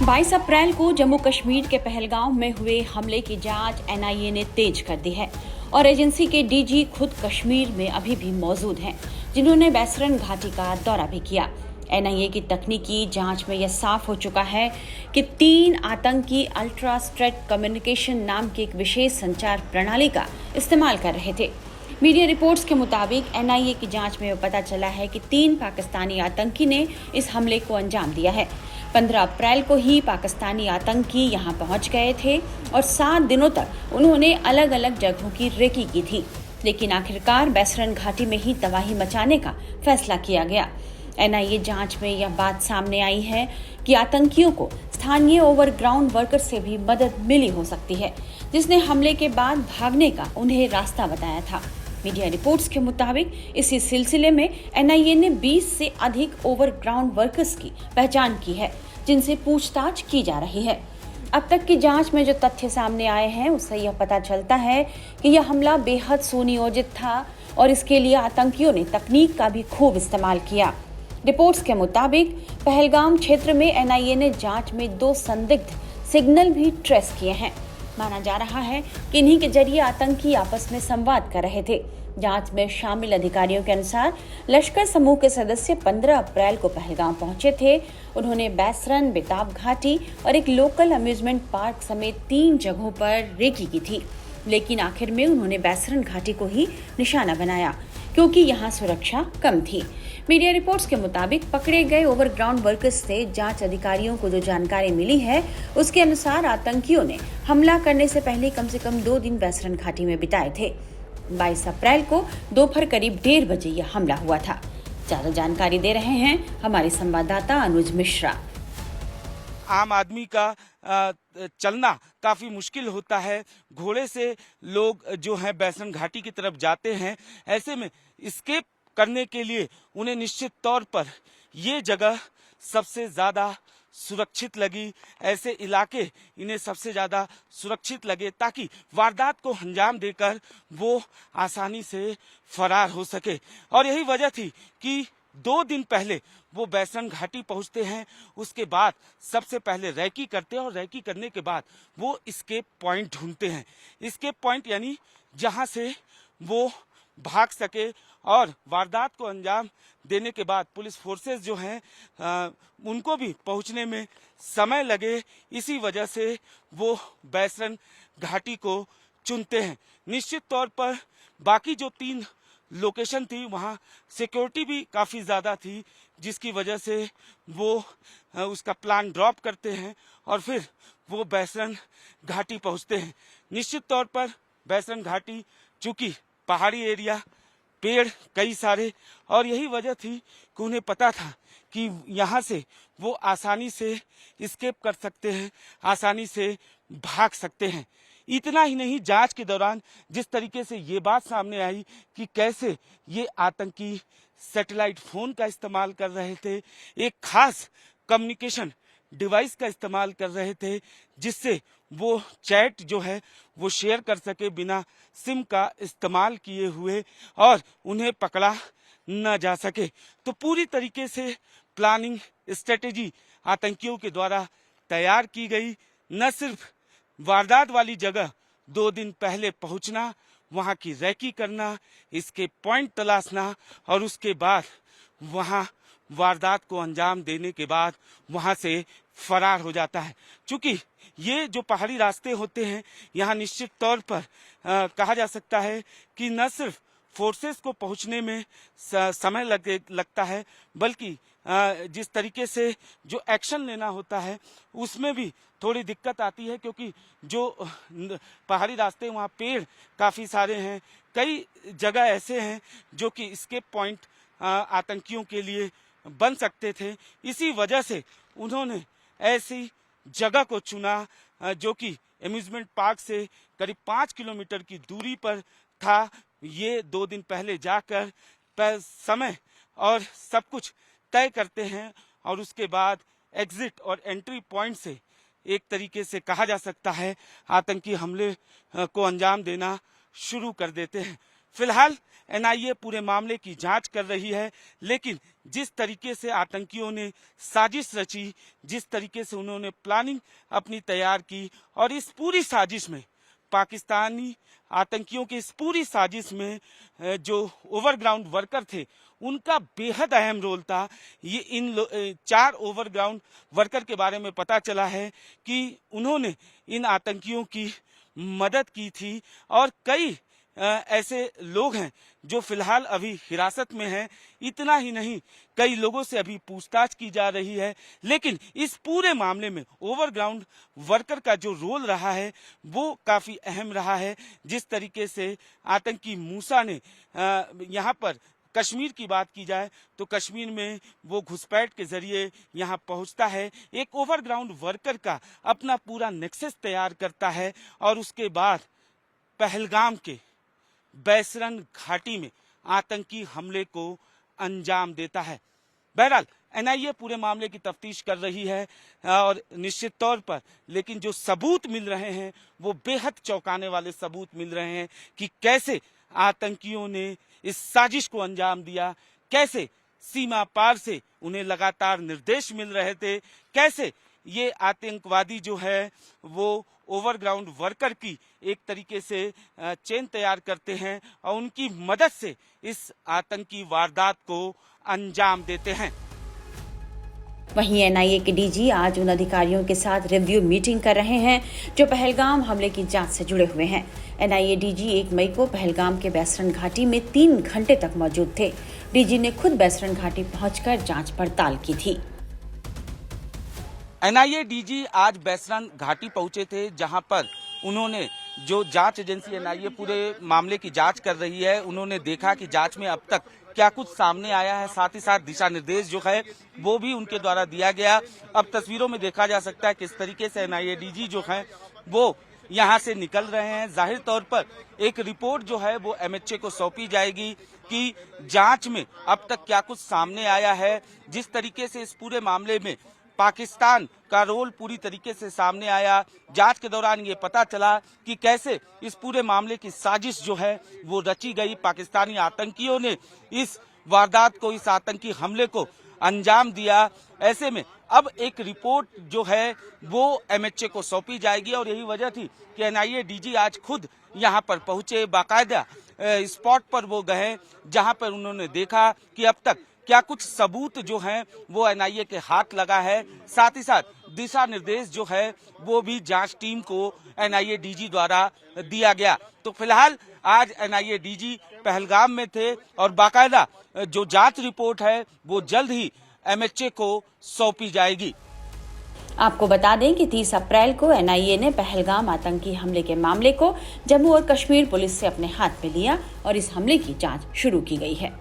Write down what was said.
22 अप्रैल को जम्मू कश्मीर के पहलगाम में हुए हमले की जांच एनआईए ने तेज कर दी है और एजेंसी के डीजी खुद कश्मीर में अभी भी मौजूद हैं, जिन्होंने बैसरन घाटी का दौरा भी किया। एनआईए की तकनीकी जांच में यह साफ हो चुका है कि 3 आतंकी अल्ट्रा स्ट्रेट कम्युनिकेशन नाम की एक विशेष संचार प्रणाली का इस्तेमाल कर रहे थे। मीडिया रिपोर्ट्स के मुताबिक एनआईए की जांच में पता चला है कि 3 पाकिस्तानी आतंकी ने इस हमले को अंजाम दिया है। 15 अप्रैल को ही पाकिस्तानी आतंकी यहां पहुंच गए थे और 7 दिनों तक उन्होंने अलग अलग जगहों की रेकी की थी, लेकिन आखिरकार बैसरन घाटी में ही तबाही मचाने का फैसला किया गया। एनआईए जांच में यह बात सामने आई है कि आतंकियों को स्थानीय ओवरग्राउंड वर्कर से भी मदद मिली हो सकती है, जिसने हमले के बाद भागने का उन्हें रास्ता बताया था। मीडिया रिपोर्ट्स के मुताबिक इसी सिलसिले में एनआईए ने 20 से अधिक ओवरग्राउंड वर्कर्स की पहचान की है, जिनसे पूछताछ की जा रही है। अब तक की जांच में जो तथ्य सामने आए हैं, उससे यह पता चलता है कि यह हमला बेहद सुनियोजित था और इसके लिए आतंकियों ने तकनीक का भी खूब इस्तेमाल किया। रिपोर्ट्स के मुताबिक पहलगाम क्षेत्र में एनआईए ने जांच में 2 संदिग्ध सिग्नल भी ट्रेस किए हैं। माना जा रहा है कि इन्हीं के जरिए आतंकी आपस में संवाद कर रहे थे। जांच में शामिल अधिकारियों के अनुसार लश्कर समूह के सदस्य 15 अप्रैल को पहलगाम पहुंचे थे। उन्होंने बैसरन, बेताब घाटी और एक लोकल अम्यूजमेंट पार्क समेत 3 जगहों पर रेकी की थी, लेकिन आखिर में उन्होंने बैसरन घाटी को ही निशाना बनाया क्योंकि यहाँ सुरक्षा कम थी। मीडिया रिपोर्ट्स के मुताबिक पकड़े गए ओवरग्राउंड वर्कर्स से जांच अधिकारियों को जो जानकारी मिली है, उसके अनुसार आतंकियों ने हमला करने से पहले कम से कम 2 दिन बैसरन घाटी में बिताए थे। 22 अप्रैल को दोपहर करीब 1:30 बजे यह हमला हुआ था। ज्यादा जानकारी दे रहे हैं हमारे संवाददाता अनुज मिश्रा। आम आदमी का चलना काफ़ी मुश्किल होता है। घोड़े से लोग जो हैं बैसरन घाटी की तरफ जाते हैं। ऐसे में एस्केप करने के लिए उन्हें निश्चित तौर पर ये जगह सबसे ज़्यादा सुरक्षित लगी। ऐसे इलाके इन्हें सबसे ज़्यादा सुरक्षित लगे ताकि वारदात को अंजाम देकर वो आसानी से फरार हो सके। और यही वजह थी कि 2 दिन पहले वो बैसरन घाटी पहुंचते हैं। उसके बाद सबसे पहले रैकी करते हैं और रैकी करने के बाद वो एस्केप पॉइंट ढूंढते हैं। एस्केप पॉइंट यानी जहां से वो भाग सके। और वारदात को अंजाम देने के बाद पुलिस फोर्सेस जो हैं उनको भी पहुंचने में समय लगे। इसी वजह से वो बैसरन घाटी को चुनते हैं। निश्चित तौर पर बाकी जो 3 लोकेशन थी वहाँ सिक्योरिटी भी काफ़ी ज़्यादा थी, जिसकी वजह से वो उसका प्लान ड्रॉप करते हैं और फिर वो बैसरन घाटी पहुँचते हैं। निश्चित तौर पर बैसरन घाटी चूँकि पहाड़ी एरिया, पेड़ कई सारे, और यही वजह थी कि उन्हें पता था कि यहाँ से वो आसानी से एस्केप कर सकते हैं, आसानी से भाग सकते हैं। इतना ही नहीं, जांच के दौरान जिस तरीके से ये बात सामने आई कि कैसे ये आतंकी सैटेलाइट फोन का इस्तेमाल कर रहे थे, एक खास कम्युनिकेशन डिवाइस का इस्तेमाल कर रहे थे, जिससे वो चैट जो है वो शेयर कर सके बिना सिम का इस्तेमाल किए हुए और उन्हें पकड़ा न जा सके। तो पूरी तरीके से प्लानिंग स्ट्रेटेजी आतंकियों के द्वारा तैयार की गई। न सिर्फ वारदात वाली जगह 2 दिन पहले पहुंचना, वहां की रैकी करना, इसके पॉइंट तलाशना और उसके बाद वहां वारदात को अंजाम देने के बाद वहां से फरार हो जाता है। क्योंकि ये जो पहाड़ी रास्ते होते हैं, यहाँ निश्चित तौर पर कहा जा सकता है कि न सिर्फ फोर्सेस को पहुंचने में समय लगता है, बल्कि जिस तरीके से जो एक्शन लेना होता है उसमें भी थोड़ी दिक्कत आती है, क्योंकि जो पहाड़ी रास्ते वहाँ पेड़ काफ़ी सारे हैं। कई जगह ऐसे हैं जो कि एस्केप पॉइंट आतंकियों के लिए बन सकते थे। इसी वजह से उन्होंने ऐसी जगह को चुना जो कि अम्यूजमेंट पार्क से करीब 5 किलोमीटर की दूरी पर था। ये 2 दिन पहले जाकर समय और सब कुछ तय करते हैं और उसके बाद एग्जिट और एंट्री पॉइंट से एक तरीके से कहा जा सकता है आतंकी हमले को अंजाम देना शुरू कर देते हैं। फिलहाल एनआईए पूरे मामले की जांच कर रही है, लेकिन जिस तरीके से आतंकियों ने साजिश रची, जिस तरीके से उन्होंने प्लानिंग अपनी तैयार की, और इस पूरी साजिश में पाकिस्तानी आतंकियों की इस पूरी साजिश में जो ओवरग्राउंड वर्कर थे उनका बेहद अहम रोल था। ये इन 4 ओवरग्राउंड वर्कर के बारे में पता चला है कि उन्होंने इन आतंकियों की मदद की थी, और कई ऐसे लोग हैं जो फिलहाल अभी हिरासत में हैं। इतना ही नहीं, कई लोगों से अभी पूछताछ की जा रही है, लेकिन इस पूरे मामले में ओवरग्राउंड वर्कर का जो रोल रहा है वो काफ़ी अहम रहा है। जिस तरीके से आतंकी मूसा ने यहाँ पर कश्मीर की बात की जाए तो कश्मीर में वो घुसपैठ के जरिए यहाँ पहुँचता है, एक ओवरग्राउंड वर्कर का अपना पूरा नेक्सस तैयार करता है, और उसके बाद पहलगाम के बैसरन घाटी में आतंकी हमले को अंजाम देता है। बहरहाल एनआईए पूरे मामले की तफ्तीश कर रही है, और निश्चित तौर पर लेकिन जो सबूत मिल रहे हैं वो बेहद चौंकाने वाले सबूत मिल रहे हैं कि कैसे आतंकियों ने इस साजिश को अंजाम दिया, कैसे सीमा पार से उन्हें लगातार निर्देश मिल रहे थे, कैसे ये आतंकवादी जो है वो ओवरग्राउंड वर्कर की एक तरीके से चेन तैयार करते हैं और उनकी मदद से इस आतंकी वारदात को अंजाम देते हैं। वहीं एनआईए के डीजी आज उन अधिकारियों के साथ रिव्यू मीटिंग कर रहे हैं जो पहलगाम हमले की जांच से जुड़े हुए हैं। एनआईए डीजी 1 मई को पहलगाम के बैसरन घाटी में 3 घंटे तक मौजूद थे। डीजी ने खुद बैसरन घाटी पहुंचकर जांच पड़ताल की थी। एनआईए डीजी आज बैसरन घाटी पहुंचे थे, जहां पर उन्होंने जो जांच एजेंसी एनआईए पूरे मामले की जांच कर रही है, उन्होंने देखा कि जांच में अब तक क्या कुछ सामने आया है, साथ ही साथ दिशा निर्देश जो है वो भी उनके द्वारा दिया गया। अब तस्वीरों में देखा जा सकता है किस तरीके से एनआईए डीजी जो है वो यहाँ से निकल रहे हैं। जाहिर तौर पर एक रिपोर्ट जो है वो एमएचए को सौंपी जाएगी कि जांच में अब तक क्या कुछ सामने आया है। जिस तरीके से इस पूरे मामले में पाकिस्तान का रोल पूरी तरीके से सामने आया, जांच के दौरान ये पता चला कि कैसे इस पूरे मामले की साजिश जो है वो रची गई। पाकिस्तानी आतंकियों ने इस वारदात को, इस आतंकी हमले को अंजाम दिया। ऐसे में अब एक रिपोर्ट जो है वो एमएचए को सौंपी जाएगी, और यही वजह थी कि एनआईए डीजी आज खुद यहाँ पर पहुंचे, बाकायदा स्पॉट पर वो गए जहाँ पर उन्होंने देखा कि अब तक क्या कुछ सबूत जो हैं वो एनआईए के हाथ लगा है। साथ ही साथ दिशा निर्देश जो है वो भी जांच टीम को एनआईए डीजी द्वारा दिया गया। तो फिलहाल आज एनआईए डीजी पहलगाम में थे, और बाकायदा जो जांच रिपोर्ट है वो जल्द ही एमएचए को सौंपी जाएगी। आपको बता दें कि 30 अप्रैल को एनआईए ने पहलगाम आतंकी हमले के मामले को जम्मू और कश्मीर पुलिस से अपने हाथ में लिया और इस हमले की जांच शुरू की गई है।